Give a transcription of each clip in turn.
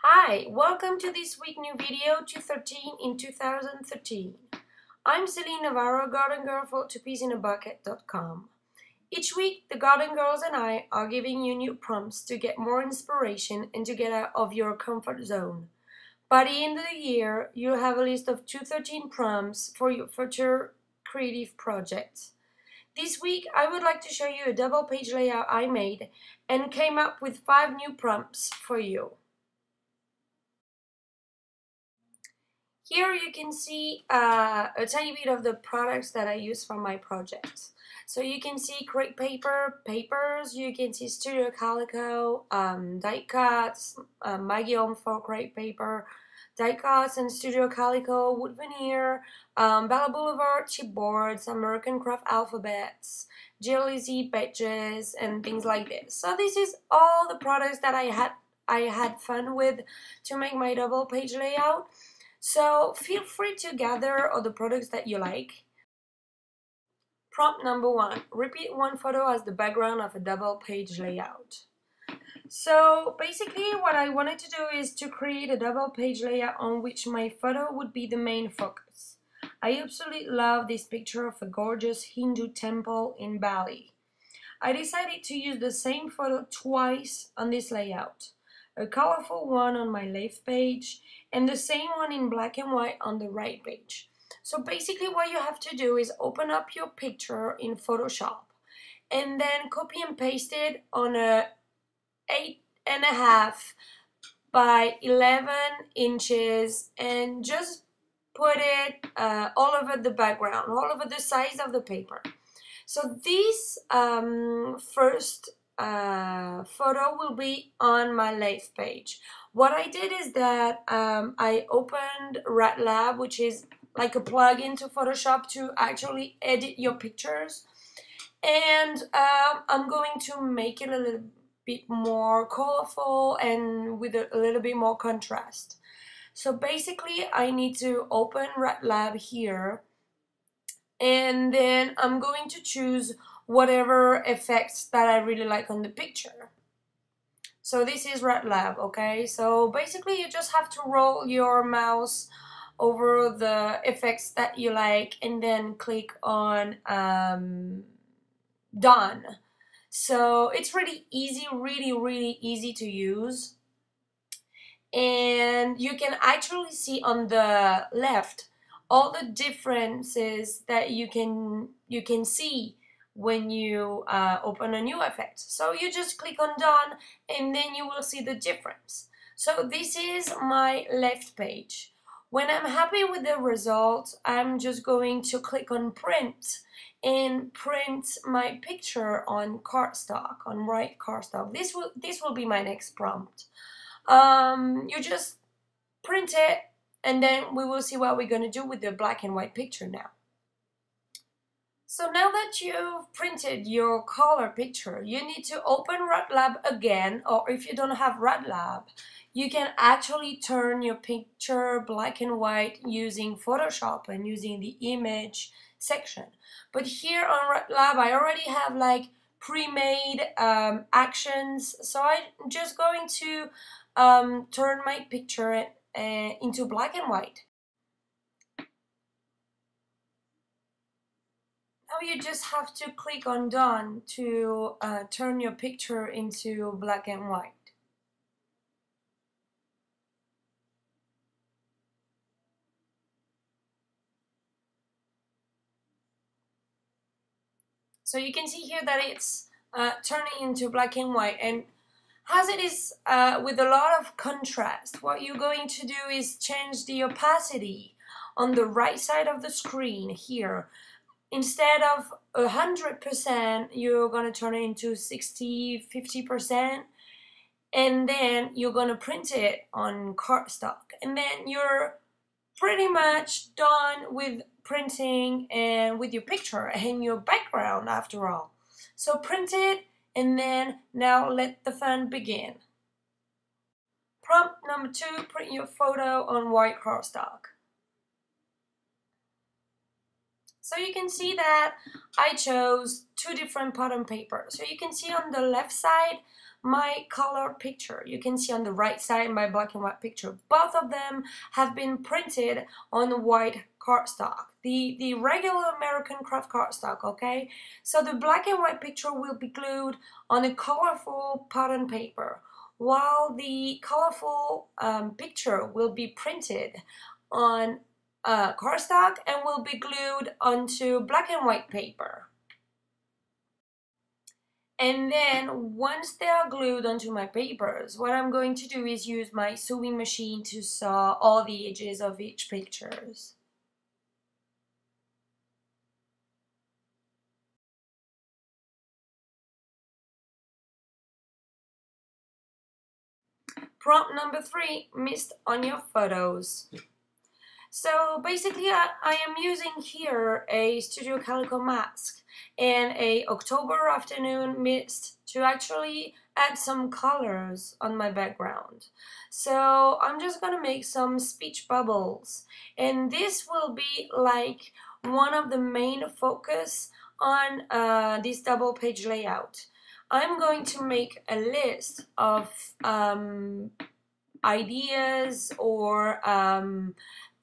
Hi, welcome to this week new video 213 in 2013. I'm Celine Navarro, garden girl for twopeasinAbucket.com. Each week, the garden girls and I are giving you new prompts to get more inspiration and to get out of your comfort zone. By the end of the year, you'll have a list of 213 prompts for your future creative projects. This week, I would like to show you a double page layout I made and came up with 5 new prompts for you. Here you can see a tiny bit of the products that I use for my projects. So you can see crepe paper, papers, you can see Studio Calico, die cuts, Maggie Home for crepe paper, die cuts and Studio Calico, wood veneer, Bella Boulevard chipboards, American Craft alphabets, Jelly Z badges, and things like this. So this is all the products that I had fun with to make my double page layout. So feel free to gather all the products that you like. Prompt number 1. Repeat one photo as the background of a double page layout. So basically what I wanted to do is to create a double page layout on which my photo would be the main focus. I absolutely love this picture of a gorgeous Hindu temple in Bali. I decided to use the same photo twice on this layout. A colorful one on my left page and the same one in black and white on the right page. So basically what you have to do is open up your picture in Photoshop and then copy and paste it on a 8.5 by 11 inches and just put it all over the background, all over the size of the paper. So this first photo will be on my left page. What I did is that I opened RedLab, which is like a plugin to Photoshop to actually edit your pictures, and I'm going to make it a little bit more colorful and with a little bit more contrast. So basically I need to open RedLab here, and then I'm going to choose whatever effects that I really like on the picture. So this is RedLab, okay? So basically you just have to roll your mouse over the effects that you like and then click on done. So it's really easy, really easy to use. And you can actually see on the left all the differences that you can see when you open a new effect. So you just click on done and then you will see the difference. So this is my left page. When I'm happy with the result, I'm just going to click on print and print my picture on cardstock, on white cardstock. This will be my next prompt. You just print it and then we will see what we're going to do with the black and white picture now. So now that you've printed your color picture, you need to open RedLab again, or if you don't have RedLab, you can actually turn your picture black and white using Photoshop and using the image section. But here on RedLab, I already have like pre-made actions, so I'm just going to turn my picture into black and white. Now you just have to click on done to turn your picture into black and white. So you can see here that it's turning into black and white, and as it is with a lot of contrast, what you're going to do is change the opacity on the right side of the screen here. Instead of 100%, you're going to turn it into 60, 50%, and then you're going to print it on cardstock. And then you're pretty much done with printing and with your picture and your background after all. So print it, and then now let the fun begin. Prompt number 2, print your photo on white cardstock. So you can see that I chose 2 different pattern papers. So you can see on the left side my color picture. You can see on the right side my black and white picture. Both of them have been printed on white cardstock, the regular American craft cardstock, okay? So the black and white picture will be glued on a colorful pattern paper, while the colorful picture will be printed on cardstock and will be glued onto black and white paper. And then once they are glued onto my papers, what I'm going to do is use my sewing machine to sew all the edges of each pictures. Prompt number 3, mist on your photos. So basically I am using here a Studio Calico mask and a October afternoon mist to actually add some colors on my background. So I'm just gonna make some speech bubbles, and this will be like one of the main focus on this double page layout. I'm going to make a list of ideas or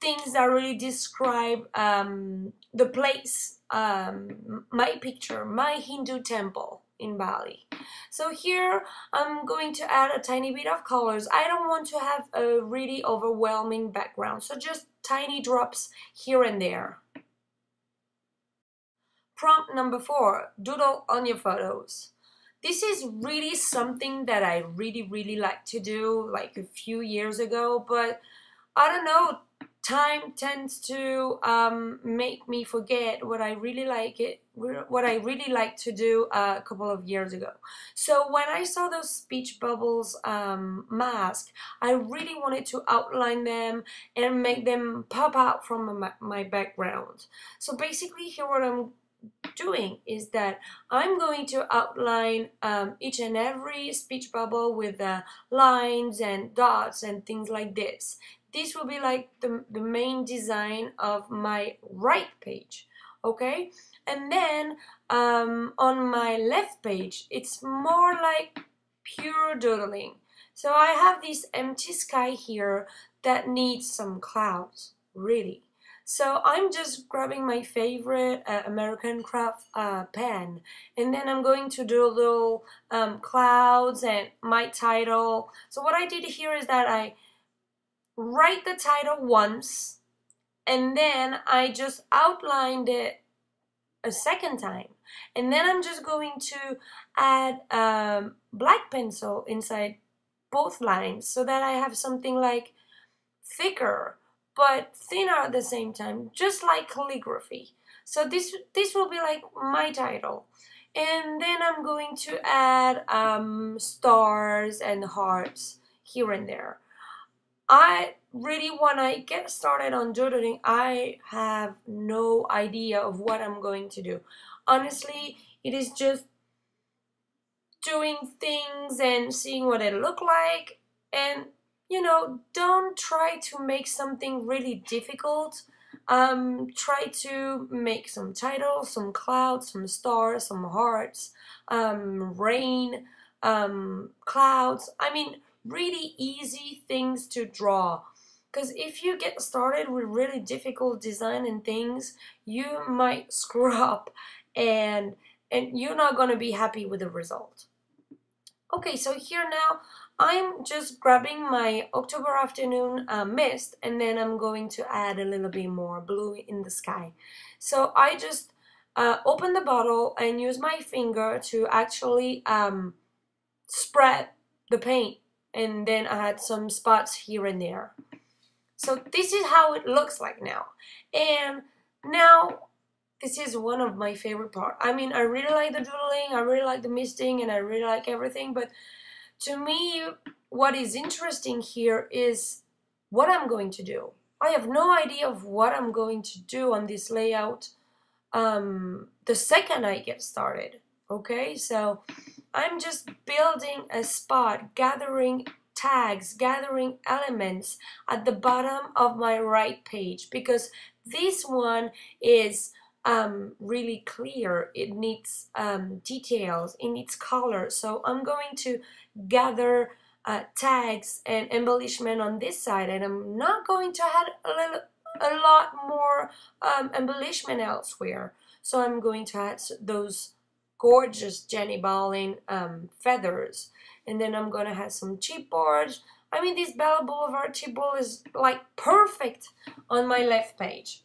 things that really describe the place, my picture, my Hindu temple in Bali. So here I'm going to add a tiny bit of colors. I don't want to have a really overwhelming background, so just tiny drops here and there. Prompt number 4, doodle on your photos. This is really something that I really like to do like a few years ago, but I don't know, time tends to make me forget what I really like to do a couple of years ago. So when I saw those speech bubbles mask, I really wanted to outline them and make them pop out from my background. So basically here what I'm doing is that I'm going to outline each and every speech bubble with lines and dots and things like this. This will be like the main design of my right page, okay? And then on my left page, it's more like pure doodling. So I have this empty sky here that needs some clouds, really. So I'm just grabbing my favorite American craft pen, and then I'm going to doodle clouds and my title. So what I did here is that I write the title once, and then I just outlined it a second time, and then I'm just going to add black pencil inside both lines so that I have something like thicker but thinner at the same time, just like calligraphy. So this will be like my title, and then I'm going to add stars and hearts here and there. I really, when I get started on doodling, I have no idea of what I'm going to do. Honestly, it is just doing things and seeing what it look like, and you know, don't try to make something really difficult. Try to make some titles, some clouds, some stars, some hearts, rain, clouds. I mean, really easy things to draw. Because if you get started with really difficult design and things, you might screw up, and you're not going to be happy with the result. Okay, so here now I'm just grabbing my October afternoon mist, and then I'm going to add a little bit more blue in the sky. So I just open the bottle and use my finger to actually spread the paint, and then add some spots here and there. So this is how it looks like now. And now this is one of my favorite parts. I mean, I really like the doodling, I really like the misting, and I really like everything, but to me, what is interesting here is what I'm going to do. I have no idea of what I'm going to do on this layout the second I get started, okay? So I'm just building a spot, gathering tags, gathering elements at the bottom of my right page, because this one is really clear, it needs details, it needs color. So I'm going to gather tags and embellishment on this side, and I'm not going to add a lot more embellishment elsewhere. So I'm going to add those gorgeous Jenny Balling feathers, and then I'm gonna have some chipboard. I mean, this Bella Boulevard chipboard is like perfect on my left page.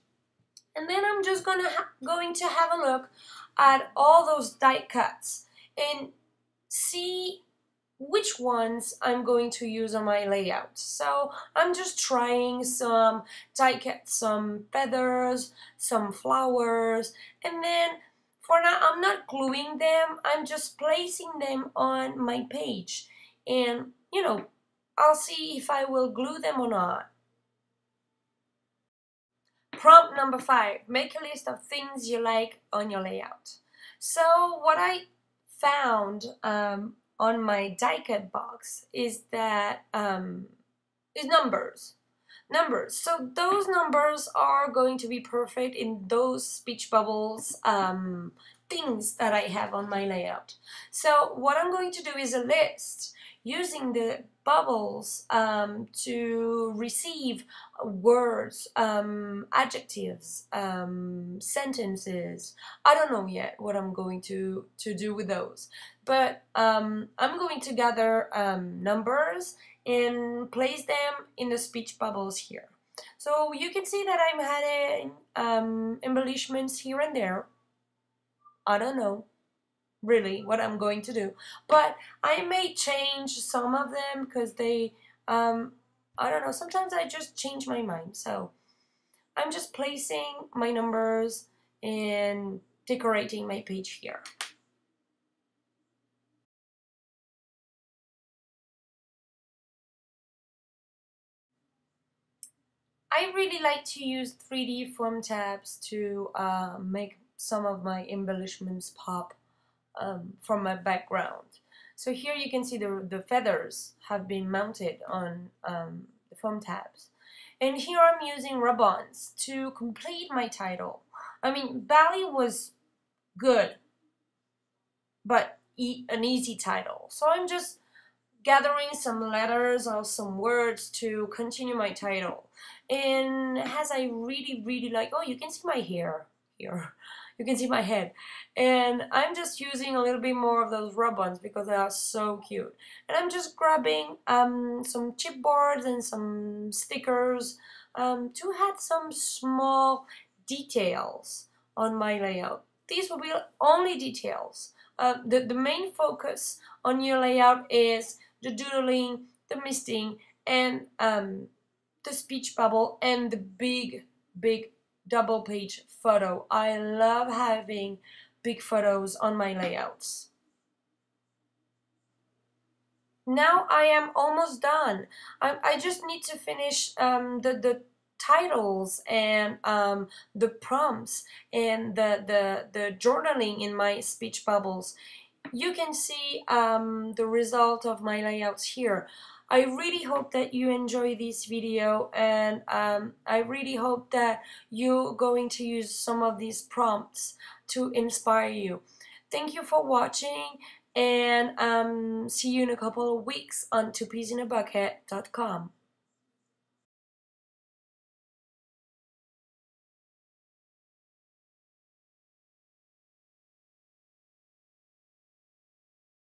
And then I'm just going to have a look at all those die cuts and see which ones I'm going to use on my layout. So I'm just trying some die cuts, some feathers, some flowers, and then for now I'm not gluing them, I'm just placing them on my page. And you know, I'll see if I will glue them or not. Prompt number 5, make a list of things you like on your layout. So what I found on my die cut box is that is numbers. Numbers. So those numbers are going to be perfect in those speech bubbles things that I have on my layout. So what I'm going to do is a list using the bubbles to receive words, adjectives, sentences. I don't know yet what I'm going to do with those, but I'm going to gather numbers and place them in the speech bubbles here. So you can see that I'm adding embellishments here and there. I don't know really what I'm going to do, but I may change some of them because they I don't know, sometimes I just change my mind. So I'm just placing my numbers and decorating my page here. I really like to use 3D foam tabs to make some of my embellishments pop from my background. So here you can see the feathers have been mounted on the foam tabs. And here I'm using ribbons to complete my title. I mean, Bali was good, but an easy title. So I'm just gathering some letters or some words to continue my title. And as I really like, oh, you can see my hair here. You can see my head. And I'm just using a little bit more of those rub-ons because they are so cute. And I'm just grabbing some chipboards and some stickers to add some small details on my layout. These will be only details. The main focus on your layout is the doodling, the misting, and the speech bubble, and the big double page photo. I love having big photos on my layouts. Now I am almost done. I just need to finish the titles and the prompts and the journaling in my speech bubbles. You can see the result of my layouts here. I really hope that you enjoy this video, and I really hope that you're going to use some of these prompts to inspire you. Thank you for watching, and see you in a couple of weeks on 2peasinabucket.com.